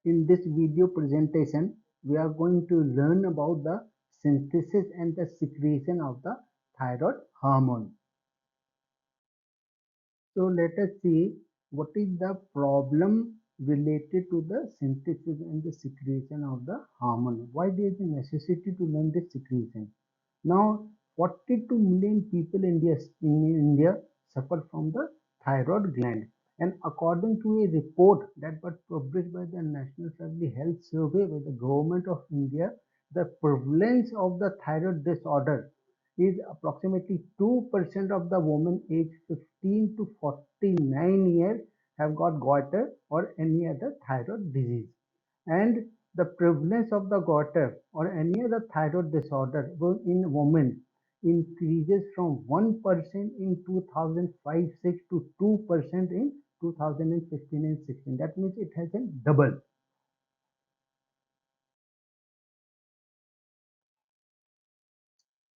In this video presentation, we are going to learn about the synthesis and the secretion of the thyroid hormone. So let us see what is the problem related to the synthesis and the secretion of the hormone. Why there is a necessity to learn this secretion? Now, 42 million people in India suffer from the thyroid gland. And according to a report that was published by the National Family Health Survey by the Government of India, the prevalence of the thyroid disorder is approximately 2% of the women aged 15 to 49 years have got goiter or any other thyroid disease. And the prevalence of the goiter or any other thyroid disorder in women increases from 1% in 2005-6 to 2% in 2015 and 16. That means it has been double.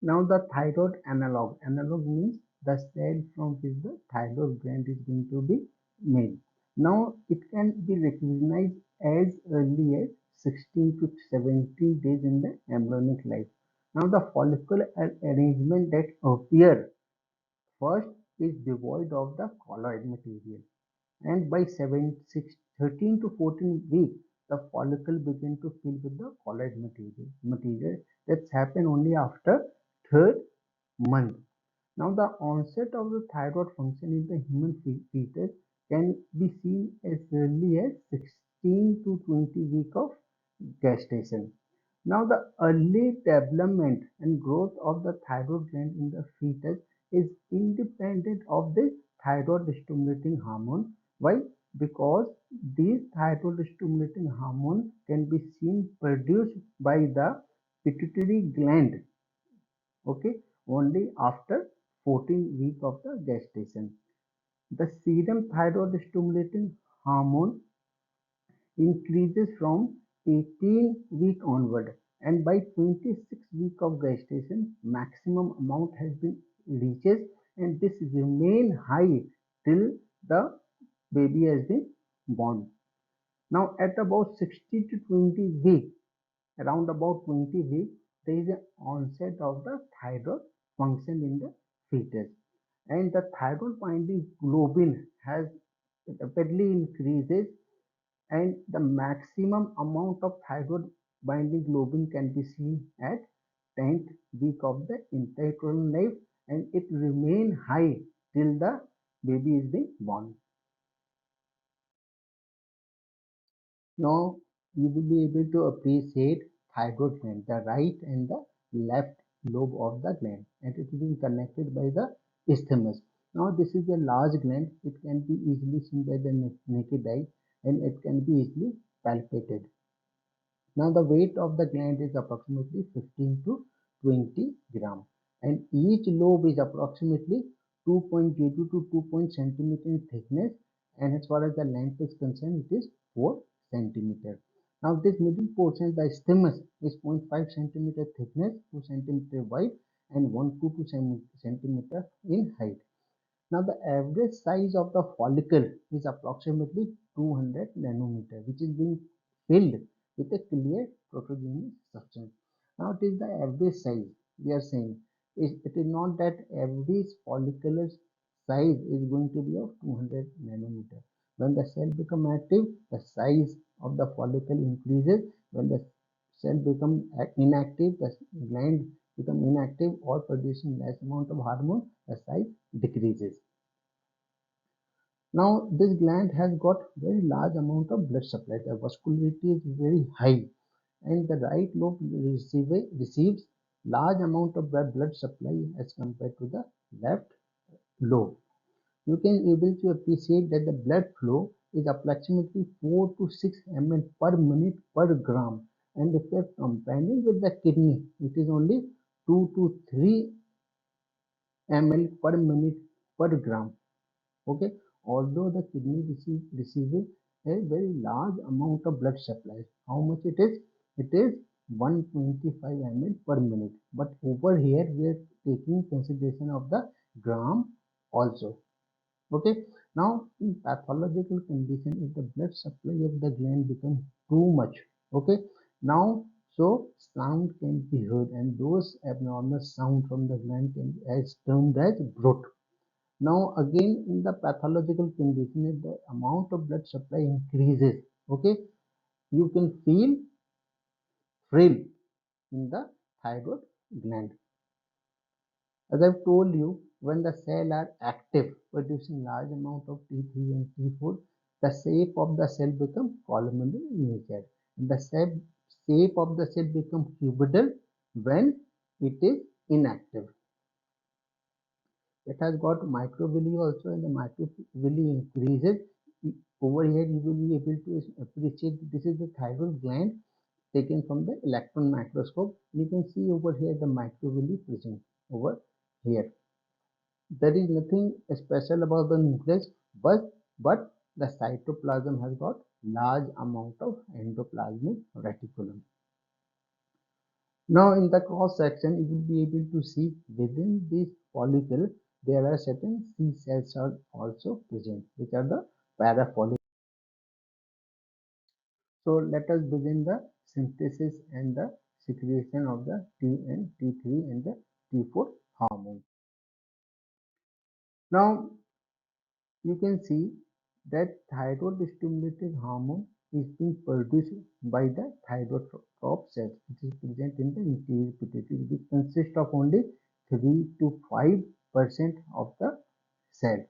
Now the thyroid analog means the cell from which the thyroid gland is going to be made. Now it can be recognized as early as 16 to 17 days in the embryonic life. Now the follicular arrangement that appear first is devoid of the colloid material, and by 13 to 14 weeks the follicle begin to fill with the colloid material that's happen only after third month. Now the onset of the thyroid function in the human fetus can be seen as early as 16 to 20 weeks of gestation. Now the early development and growth of the thyroid gland in the fetus is independent of the thyroid stimulating hormone. Why? Because these thyroid stimulating hormone can be seen produced by the pituitary gland, okay, only after 14 weeks of the gestation. The serum thyroid stimulating hormone increases from 18 week onward, and by 26 week of gestation maximum amount has been reaches, and this remain high till the baby has been born. Now at about 60 to 20 week, around about 20 weeks, there is an onset of the thyroid function in the fetus, and the thyroid binding globin has rapidly increases, and the maximum amount of thyroid binding globin can be seen at 10th week of the intrauterine life, and it remain high till the baby is being born. Now you will be able to appreciate thyroid gland, the right and the left lobe of the gland, and it is being connected by the isthmus. Now this is a large gland. It can be easily seen by the naked eye, and it can be easily palpated. Now the weight of the gland is approximately 15 to 20 gram, and each lobe is approximately 2.02 to 2 centimeter in thickness, and as far as the length is concerned, it is 4 centimeter. Now this middle portion, the isthmus, is 0.5 centimeter thickness, 2 centimeter wide, and 1 to 2 centimeter in height. Now the average size of the follicle is approximately 200 nanometer, which is being filled with a clear proteogenous substance. Now it is the average size we are saying. It is not that every follicular size is going to be of 200 nanometer. When the cell become active, the size of the follicle increases. When the cell become inactive, the gland become inactive or producing less amount of hormone, the size decreases. Now this gland has got very large amount of blood supply. The vascularity is very high, and the right lobe receives large amount of blood supply as compared to the left lobe. You can able to appreciate that the blood flow is approximately 4 to 6 ml per minute per gram, and if you are comparing with the kidney, it is only 2 to 3 ml per minute per gram. Okay, although the kidney receives a very large amount of blood supply. How much it is? It is 125 ml per minute. But over here we are taking consideration of the gram also. Okay, Now, in pathological condition, if the blood supply of the gland becomes too much, okay, now so sound can be heard, and those abnormal sound from the gland can be as termed as growth. Now, again, in the pathological condition, if the amount of blood supply increases, okay, you can feel thrill in the thyroid gland. As I've told you, when the cell are active, producing large amount of T3 and T4, the shape of the cell becomes columnar in nature. The shape of the cell becomes cuboidal when it is inactive. It has got microvilli also, and the microvilli increases. Over here, you will be able to appreciate this is the thyroid gland taken from the electron microscope. You can see over here the microvilli present over here. There is nothing special about the nucleus, but the cytoplasm has got large amount of endoplasmic reticulum. Now in the cross section, you will be able to see within this follicle there are certain C cells are also present, which are the parafollicles. So let us begin the synthesis and the secretion of the T and T3 and the T4 hormone. Now you can see that thyroid stimulating hormone is being produced by the thyrotrope cells, which is present in the anterior pituitary, which consists of only 3 to 5% of the cell.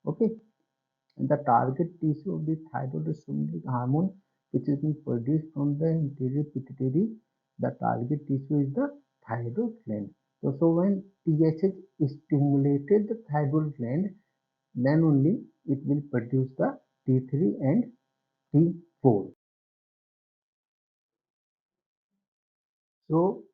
Okay, and the target tissue of the thyroid stimulating hormone, which is being produced from the anterior pituitary, the target tissue is the thyroid gland. So when TSH stimulated the thyroid gland, then only it will produce the T3 and T4. So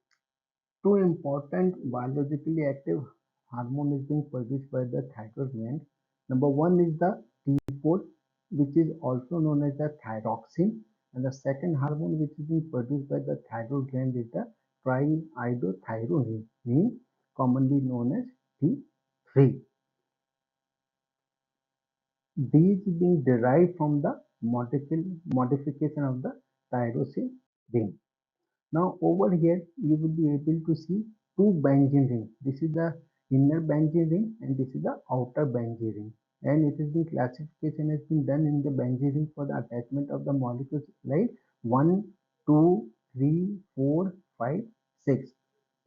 two important biologically active hormone is being produced by the thyroid gland. Number one is the T4, which is also known as the thyroxine, and the second hormone which is being produced by the thyroid gland is the triiodothyronine, commonly known as T3. These being derived from the modification of the tyrosine ring. Now over here you will be able to see two benzene rings. This is the inner benzene ring and this is the outer benzene ring. And it is the classification has been done in the benzene ring for the attachment of the molecules like 1, 2, 3, 4, 5, 6.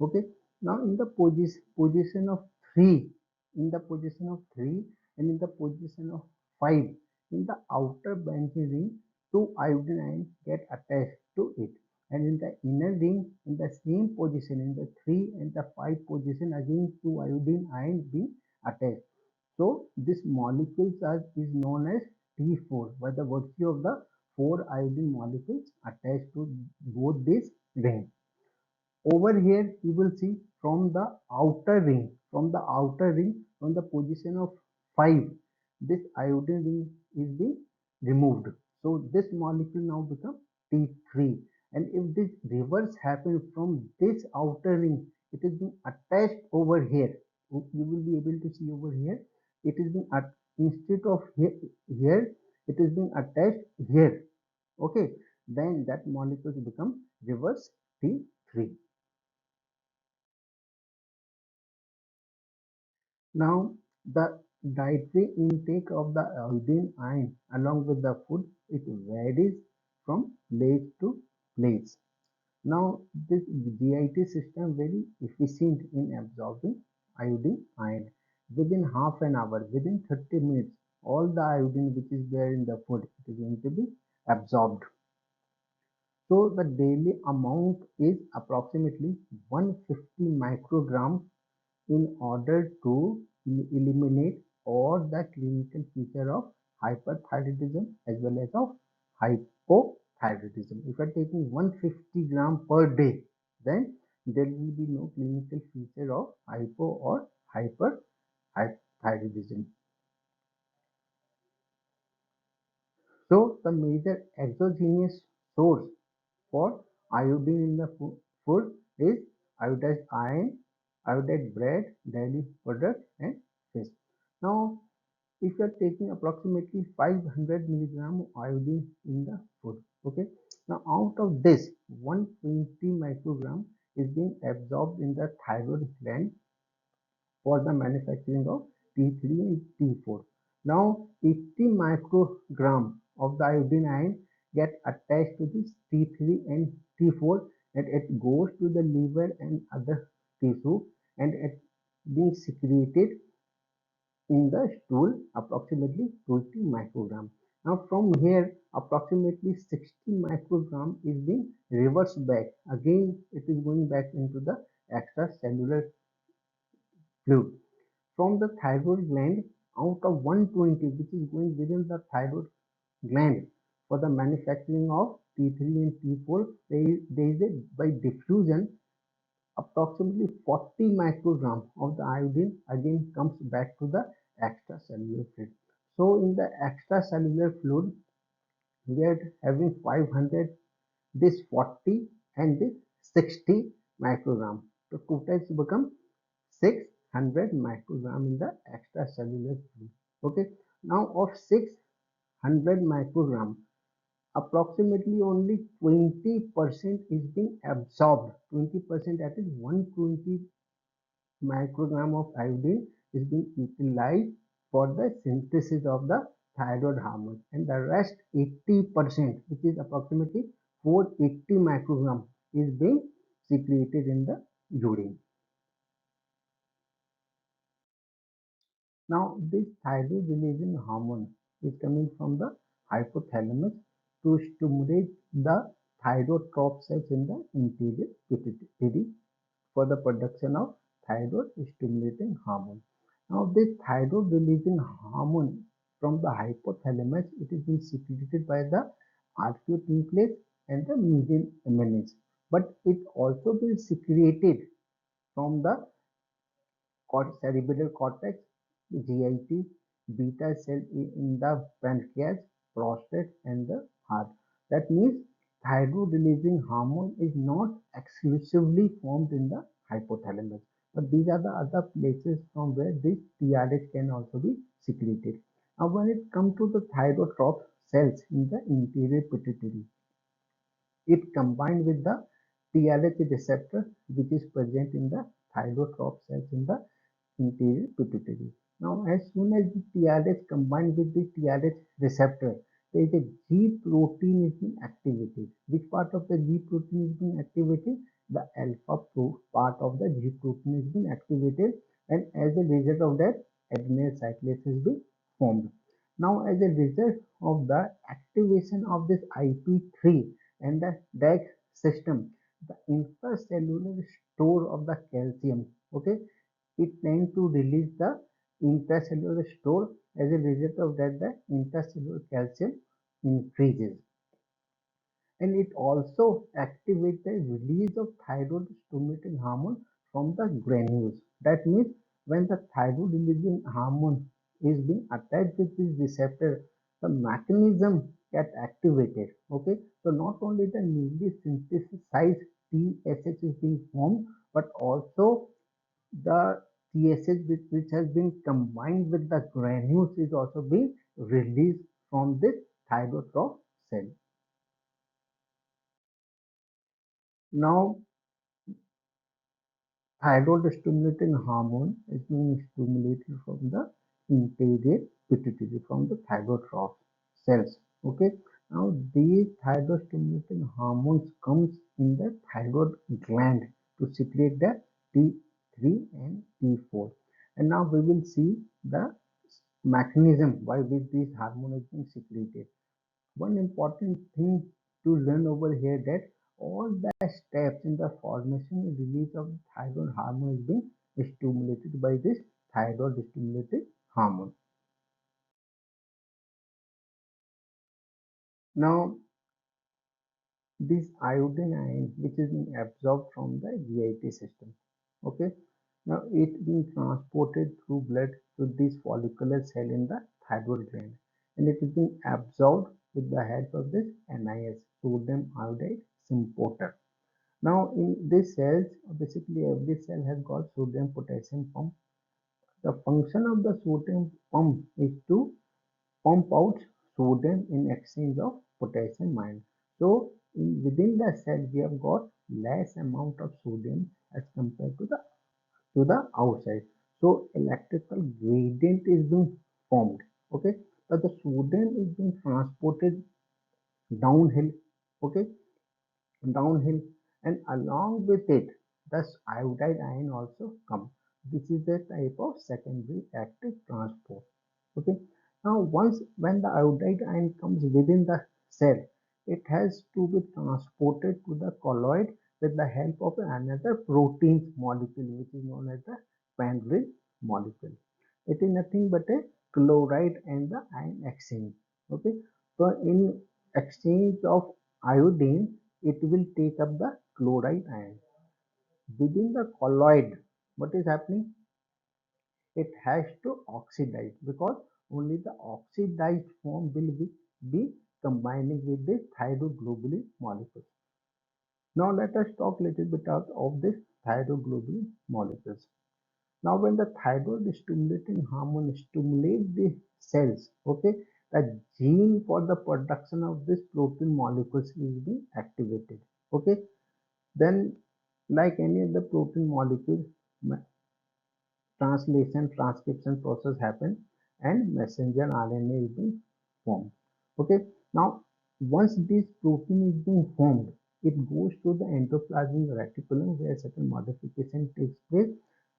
Okay. Now in the position of 3, in the position of 3 and in the position of 5, in the outer benzene ring, two iodine ions get attached to it, and in the inner ring in the same position in the 3 and the 5 position again two iodine ions being attached. So this molecules is known as T4 by the virtue of the four iodine molecules attached to both these rings. Over here you will see from the outer ring from the position of 5, this iodine ring is being removed. So this molecule now becomes T3, and if this reverse happens from this outer ring, it is being attached over here. You will be able to see over here. It is being instead of here, it is being attached here. Okay, then that molecule become reverse T3. Now, the dietary intake of the iodine ion along with the food, it varies from place to place. Now, this GIT system very efficient in absorbing iodine ion. Within half an hour, within 30 minutes, all the iodine which is there in the food, it is going to be absorbed. So the daily amount is approximately 150 micrograms in order to eliminate all the clinical feature of hyperthyroidism as well as of hypothyroidism. If you are taking 150 gram per day, then there will be no clinical feature of hypo or hyperthyroidism. So the major exogenous source for iodine in the food is iodized iron, iodized bread, dairy product, and fish. Now if you are taking approximately 500 milligram of iodine in the food, okay, now out of this 120 microgram is being absorbed in the thyroid gland for the manufacturing of T3 and T4. Now 80 microgram of the iodine ion get attached to this T3 and T4, and it goes to the liver and other tissue, and it being secreted in the stool approximately 20 microgram. Now from here approximately 60 microgram is being reversed back. Again it is going back into the extracellular fluid from the thyroid gland. Out of 120 which is going within the thyroid gland for the manufacturing of T3 and T4, there is a by diffusion approximately 40 microgram of the iodine again comes back to the extracellular fluid. So in the extracellular fluid we are having 500, this 40 and this 60 microgram. So total become 600 microgram in the extracellular fluid. Okay, now of 600 microgram approximately only 20% is being absorbed. 20%, that is 120 microgram of iodine is being utilized for the synthesis of the thyroid hormone, and the rest 80%, which is approximately 480 microgram, is being secreted in the urine. Now this thyroid releasing hormone is coming from the hypothalamus to stimulate the thyroid cells in the interior pituitary for the production of thyroid stimulating hormone. Now this thyroid releasing hormone from the hypothalamus, it is being secreted by the arcuate and the median eminence, but it also being secreted from the cerebral cortex, GIT, beta cell in the pancreas, prostate, and the heart. That means thyroid releasing hormone is not exclusively formed in the hypothalamus, but these are the other places from where this TRH can also be secreted. Now, when it comes to the thyroid cells in the interior pituitary, it combined with the TRH receptor which is present in the thyroid cells in the interior pituitary. Now, as soon as the TRH combined with the TRH receptor, there is a G protein is being activated. Which part of the G protein is being activated? The alpha part of the G protein is being activated, and as a result of that, adenyl cyclase is being formed. Now, as a result of the activation of this IP3 and the DAX system, the intracellular store of the calcium, okay, it tends to release the intracellular store. As a result of that, the intracellular calcium increases, and it also activates the release of thyroid stimulating hormone from the granules. That means when the thyroid releasing hormone is being attached with this receptor, the mechanism get activated. Okay, so not only the newly synthesized TSH is being formed, but also the TSH which has been combined with the granules is also being released from this thyroid cell. Now, thyroid stimulating hormone is being stimulated from the interior pituitary, from the thyroid cells. Okay. Now, these thyroid stimulating hormones comes in the thyroid gland to secrete the T3 and T4. And now we will see the mechanism by which this hormone is being secreted. One important thing to learn over here that all the steps in the formation and release of thyroid hormone is being stimulated by this thyroid stimulating hormone. Now, this iodine ion which is being absorbed from the GIT system. Okay. Now it being transported through blood to this follicular cell in the thyroid gland, and it is being absorbed with the help of this NIS, sodium iodide synthetase. Now in these cells, basically every cell has got sodium potassium pump The function of the sodium pump is to pump out sodium in exchange of potassium ion. So within the cell we have got less amount of sodium as compared to the outside. So electrical gradient is being formed. Okay, but the sodium is being transported downhill. Okay, downhill, and along with it the iodide ion also come. This is a type of secondary active transport. Okay, now once when the iodide ion comes within the cell, it has to be transported to the colloid with the help of another protein molecule which is known as the pendrin molecule. It is nothing but a chloride and the ion exchange. Okay, so in exchange of iodine, it will take up the chloride ion. Within the colloid, what is happening? It has to oxidize because only the oxidized form will be combining with the thyroglobulin molecules. Now let us talk a little bit of this thyroglobulin molecules. Now when the thyroid stimulating hormone stimulate the cells, okay, the gene for the production of this protein molecules is being activated. Okay, then like any other protein molecule, translation transcription process happen and messenger RNA is being formed. Okay, now once this protein is being formed, it goes to the endoplasmic reticulum where certain modification takes place.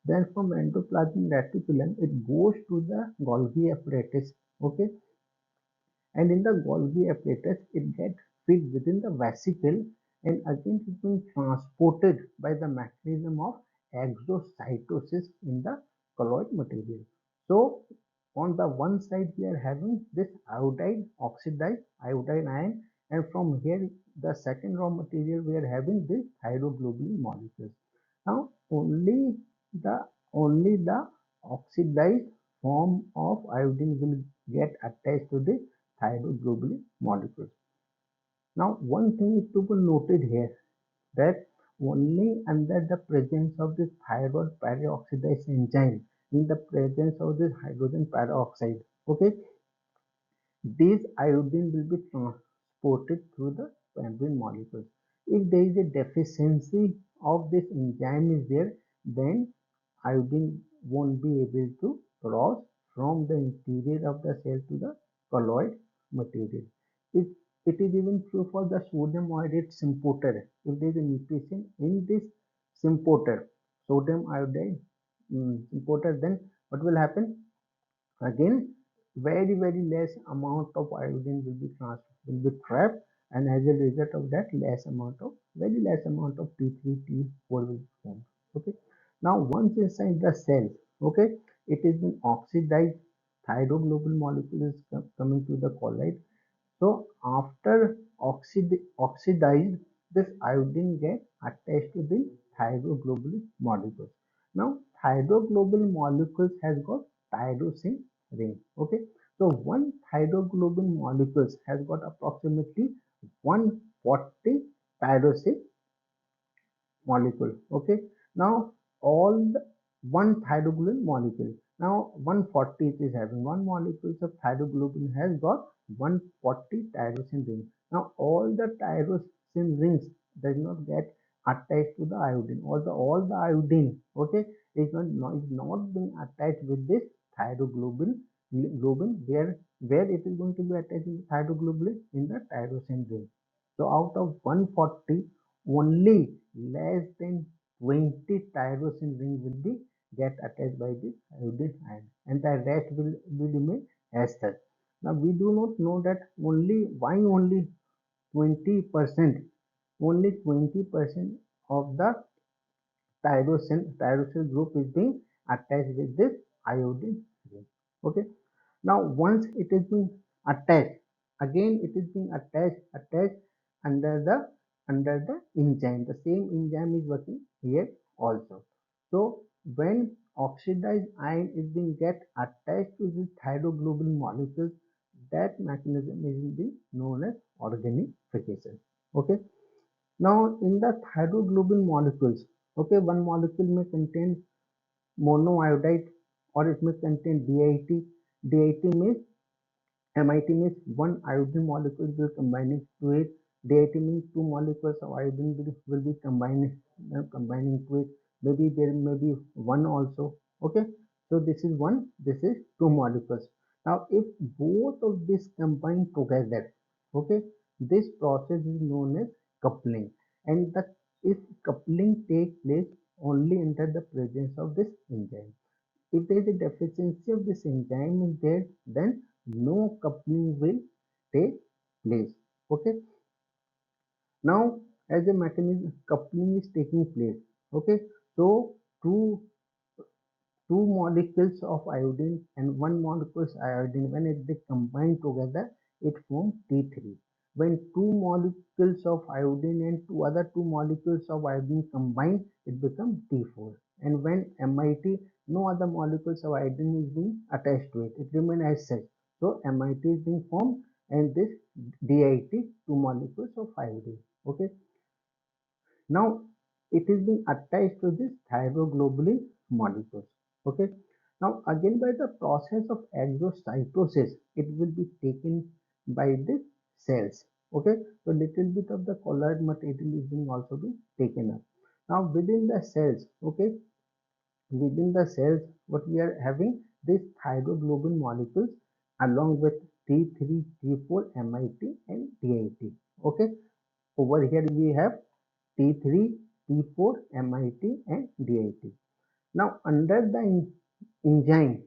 Then from endoplasmic reticulum, it goes to the Golgi apparatus. Okay, and in the Golgi apparatus it gets filled within the vesicle and again it is being transported by the mechanism of exocytosis in the colloid material. So on the one side we are having this iodide oxidized iodine ion, and from here the second raw material we are having this thyroglobulin molecules. Now only the oxidized form of iodine will get attached to the thyroglobulin molecules. Now, one thing is to be noted here that only under the presence of this thyroid peroxidase enzyme, in the presence of this hydrogen peroxide, okay, these iodine will be transported through the membrane molecules. If there is a deficiency of this enzyme is there, then iodine won't be able to cross from the interior of the cell to the colloid material. It, it is even true for the sodium iodide symporter. If there is a mutation in this symporter, sodium iodide symporter, then what will happen? Again, very less amount of iodine will be trapped, and as a result of that, very less amount of T3 T4 will be formed. Okay, now once inside the cell, okay, it is been oxidized, thyroglobulin molecule is coming to the colloid. So after oxidized, this iodine gets attached to the thyroglobulin molecules. Now thyroglobulin molecules has got tyrosine ring. Okay, so one thyroglobulin molecules has got approximately 140 tyrosine molecule. Okay, now all the one thyroglobulin molecule, now 140 it is having one molecules of thyroglobulin has got 140 tyrosine rings. Now all the tyrosine rings does not get attached to the iodine, or the all the iodine, okay, is not being attached with this thyroglobulin globin, where it is going to be attached with thyroglobulin in the tyrosine ring. So out of 140, only less than 20 tyrosine ring will be get attached by this iodine ion, and the rest will remain as such. Now we do not know that only 20%, only 20% of the tyrosine group is being attached with this iodine ring. Okay, now once it is being attached, again it is being attached under the enzyme. The same enzyme is working here also. So when oxidized ion is being get attached to the thyroglobulin molecules, that mechanism is being known as organification. Okay, now in the thyroglobulin molecules, okay, one molecule may contain monoiodide or it may contain DIT. DIT means MIT means one iodine molecule will combining to it. DIT means two molecules of iodine will be combining to it. Maybe there may be one also. Okay, so this is one, this is two molecules. Now, if both of these combine together, okay, this process is known as coupling, and the if coupling take place only under the presence of this enzyme. If there is a deficiency of this enzyme is there, then no coupling will take place. Okay. Now, as a mechanism, coupling is taking place. Okay. So, two two molecules of iodine and one molecule of iodine, when they combine together, it forms T3. When two molecules of iodine and two molecules of iodine combine, it becomes T4. And when MIT, no other molecules of iodine is being attached to it, it remains as such. So MIT is being formed and this DIT, two molecules of iodine. Okay. Now it is being attached to this thyroglobulin molecules. Okay. Now again by the process of exocytosis, it will be taken by the cells. Okay. So little bit of the colloid material is being also being taken up. Now within the cells, okay, within the cells, what we are having this thyroglobulin molecules along with T3, T4, MIT and DIT. Okay. Over here we have T3, T4, MIT and DIT. Now under the enzyme,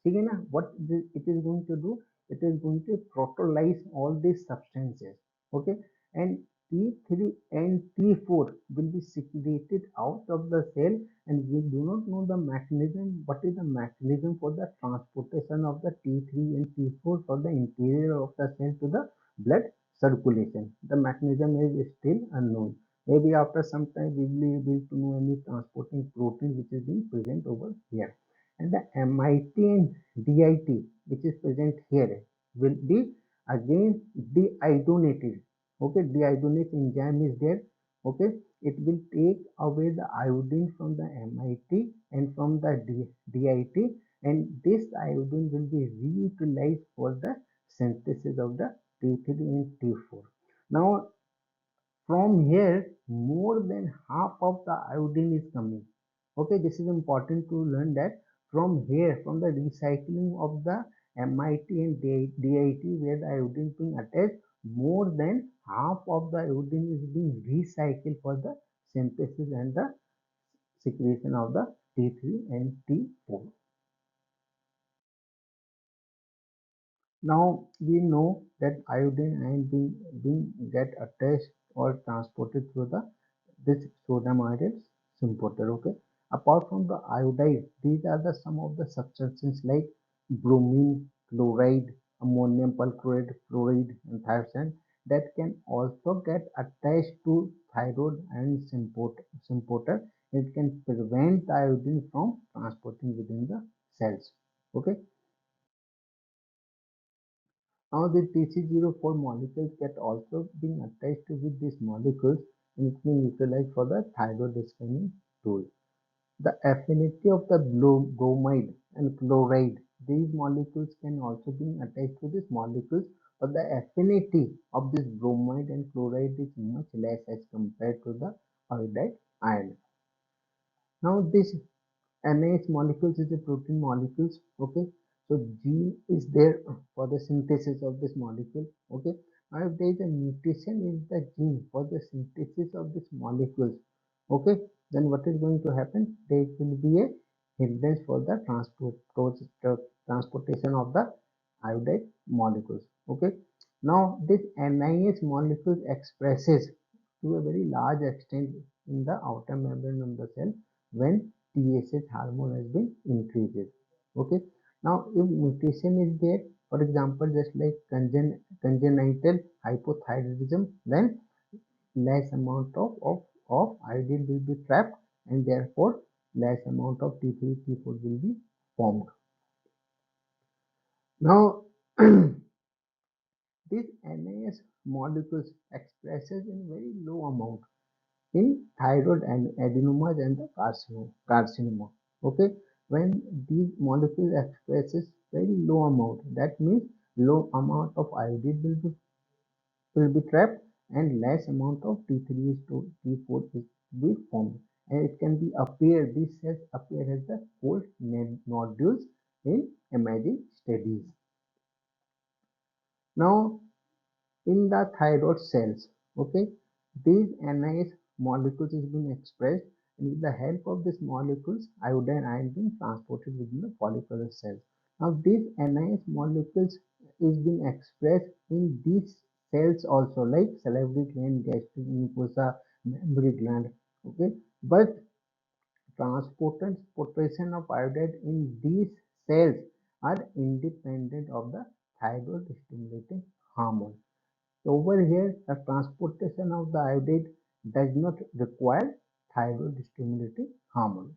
ठीक है ना, what it is going to do? It is going to protolyze all these substances. Okay, and T3 and T4 will be secreted out of the cell, and we do not know the mechanism. What is the mechanism for the transportation of the T3 and T4 from the interior of the cell to the blood circulation? The mechanism is still unknown. Maybe after some time we will be able to know any transporting protein which is being present over here. And the MIT and DIT which is present here will be again deiodinated. Okay, deiodinase enzyme is there. Okay, it will take away the iodine from the MIT and from the DIT, and this iodine will be reutilized for the synthesis of the T3 and T4. Now from here, more than half of the iodine is coming. Okay, this is important to learn that from here, from the recycling of the MIT and DIT where the iodine is being attached, more than half of the iodine is being recycled for the synthesis and the secretion of the T3 and T4. Now we know that iodine ion being get attached or transported through the this sodium iodide symporter. Okay. Apart from the iodide, these are the some of the substances like bromine, chloride, ammonium perchlorate, fluoride, and thiazide that can also get attached to thyroid and symporter. It can prevent the iodine from transporting within the cells. Okay. Now the Tc04 molecules get also being attached with these molecules and it being utilized for the thyroid scanning tool. The affinity of the bromide and chloride, these molecules can also be attached to these molecules, but the affinity of this bromide and chloride is much less as compared to the iodide ion. Now this NAS molecules is a protein molecules. Okay, so gene is there for the synthesis of this molecule. Okay, now if there is a mutation in the gene for the synthesis of this molecules, okay, then what is going to happen? There will be a hindrance for the transportation of the iodide molecules. Okay, now this NIS molecule expresses to a very large extent in the outer membrane of the cell when TSH hormone has been increases. Okay. Now, if mutation is there, for example, just like congenital hypothyroidism, then less amount of iodine will be trapped and therefore less amount of T3, T4 will be formed. Now, this NAS molecules expresses in very low amount in thyroid and adenomas and the carcinoma. Okay. when these molecules expresses very low amount, that means low amount of iodine will be trapped and less amount of T3 is to T4 is to be formed, and it can be appear, these cells appear as the cold nodules in imaging studies. Now in the thyroid cells, okay, these NIS molecules is being expressed, and with the help of these molecules iodine ion being transported within the follicular cells. Now these NIS molecules is being expressed in these cells also, like salivary gland, gastric mucosa, mammary gland, okay, but transportation of iodine in these cells are independent of the thyroid stimulating hormone. Over here, the transportation of the iodide does not require thyroid stimulating hormone.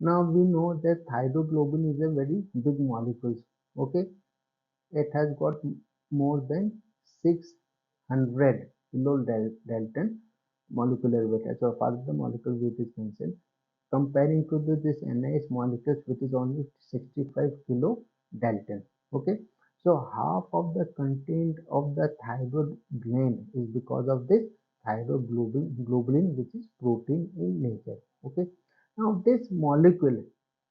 Now we know that thyroglobulin is a very big molecule. Okay, it has got more than 600 kilodalton molecular weight as far as the molecular weight is concerned, comparing to this NIS molecules which is only 65 kilodalton. Okay, so half of the content of the thyroid gland is because of this thyroglobulin, which is protein in nature. Okay, now this molecule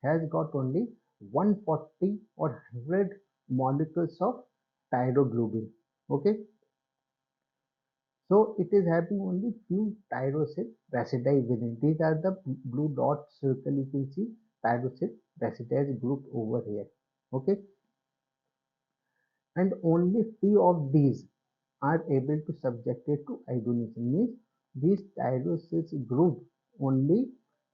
has got only 140 or 100 molecules of thyroglobulin. Okay, so it is having only few tyrosyl bacilli within. These are the blue dot circle you can see, tyrosyl bacilli group over here. Okay, and only few of these are able to subject it to iodination. Means these tyrosyl group only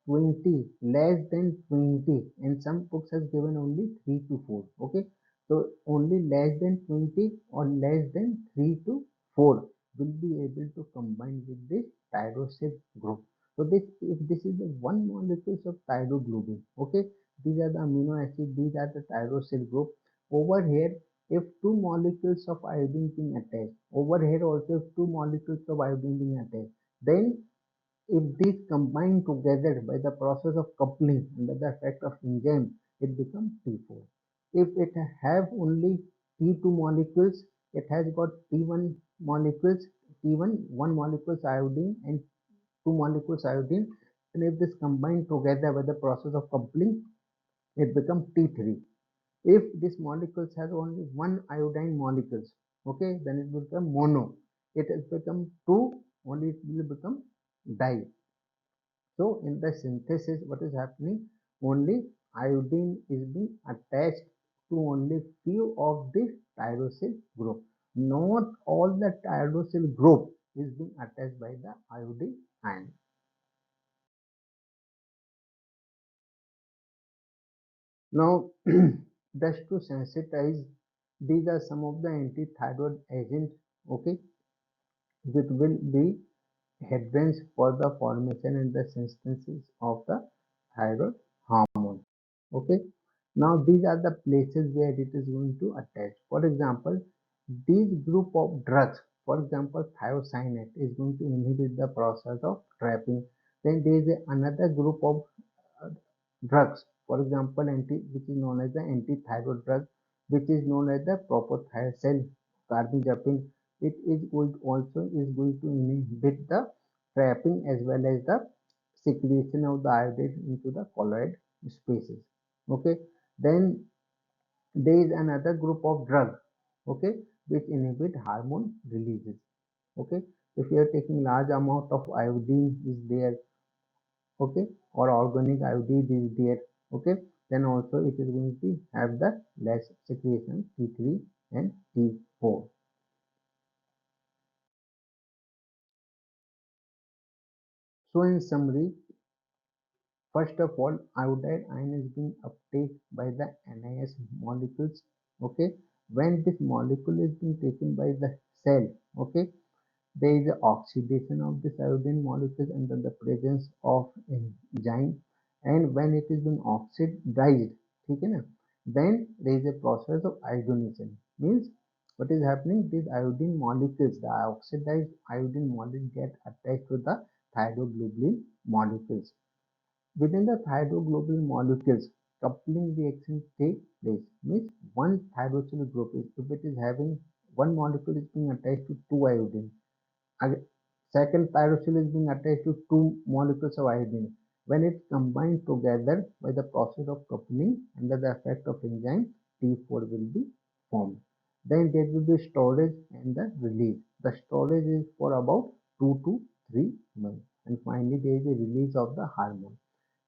20, less than 20, and some books has given only 3 to 4. Okay, so only less than 20 or less than 3 to 4 will be able to combine with this tyrosyl group. So this, if this is the one molecules of thyroglobulin, okay, these are the amino acids, these are the tyrosyl group. Over here, if two molecules of iodine being attached, over here also if two molecules of iodine being attached, then if these combine together by the process of coupling under the effect of enzyme, it becomes T4. If it have only T2 molecules, it has got T1 molecules, T1 one molecules iodine and two molecules iodine, and if this combine together by the process of coupling, it becomes T3. If this molecules has only one iodine molecules, okay, then it will become mono. It has become two, only it will become di. So in the synthesis, what is happening? Only iodine is being attached to only few of the tyrosyl group. Not all the tyrosyl group is being attached by the iodine ion. Now, just to sensitize, these are some of the anti-thyroid agents, okay, which will be hindrance for the formation and the synthesis of the thyroid hormone. Okay, now these are the places where it is going to attach. For example, these group of drugs, for example, thiocyanate is going to inhibit the process of trapping. Then there is another group of uh, drugs, for example, which is known as the anti-thyroid drug, which is known as the propothiazole carbamazepine. It is going also is going to inhibit the trapping as well as the secretion of the iodine into the colloid spaces. Okay, then there is another group of drug, okay, which inhibit hormone releases. Okay, if you are taking large amount of iodine is there, okay, or organic iodine is there, okay, then also it is going to have the less secretion T3 and T4. So in summary, first of all, iodide ion is being uptake by the NIS molecules. Okay, when this molecule is being taken by the cell, okay, there is a oxidation of this iodine molecule under the presence of enzyme, and when it is being oxidized, ठीक है ना, then there is a process of iodination. Means what is happening? These iodine molecules, the oxidized iodine molecule get attached to the thyroglobulin molecules. Within the thyroglobulin molecules, coupling reactions take place. Means one thyroxyl group is if it is having one molecule is being attached to two iodine, and second thyroxyl is being attached to two molecules of iodine. When it's combined together by the process of coupling under the effect of enzyme, T4 will be formed. Then there will be storage and the release. The storage is for about 2 to 3 months. And finally, there is a release of the hormone,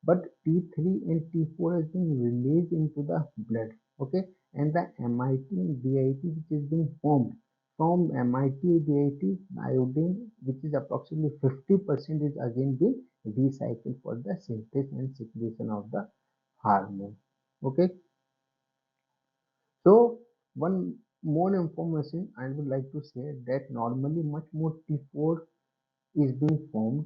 but T3 and T4 is being released into the blood. Okay, and the MIT and DIT which is being formed from MIT DIT, iodine which is approximately 50% is again being recycled for the synthesis and secretion of the hormone. Okay, so one more information I would like to say that normally much more T4 is being formed,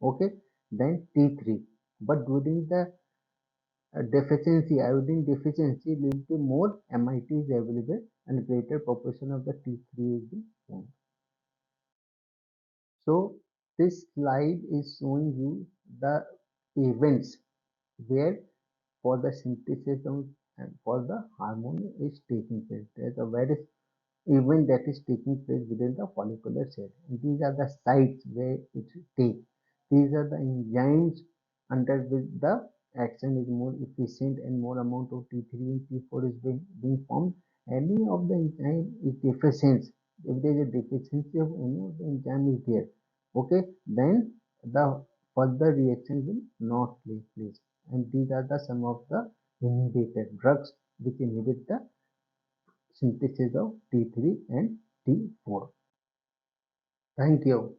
okay, than T3, but during the deficiency, iodine deficiency leads to more MIT is available and greater proportion of the T3 is being formed. So this slide is showing you the events where for the synthesis of and for the hormone is taking place. There's a very event that is taking place within the follicular cell. And these are the sites where it takes. These are the enzymes under which the action is more efficient and more amount of T3 and T4 is being formed. Any of the enzyme is deficient. If there is a deficiency of any of the enzyme is there, okay, then the further reaction will not take place. And these are the some of the inhibited drugs which inhibit the synthesis of T3 and T4. Thank you.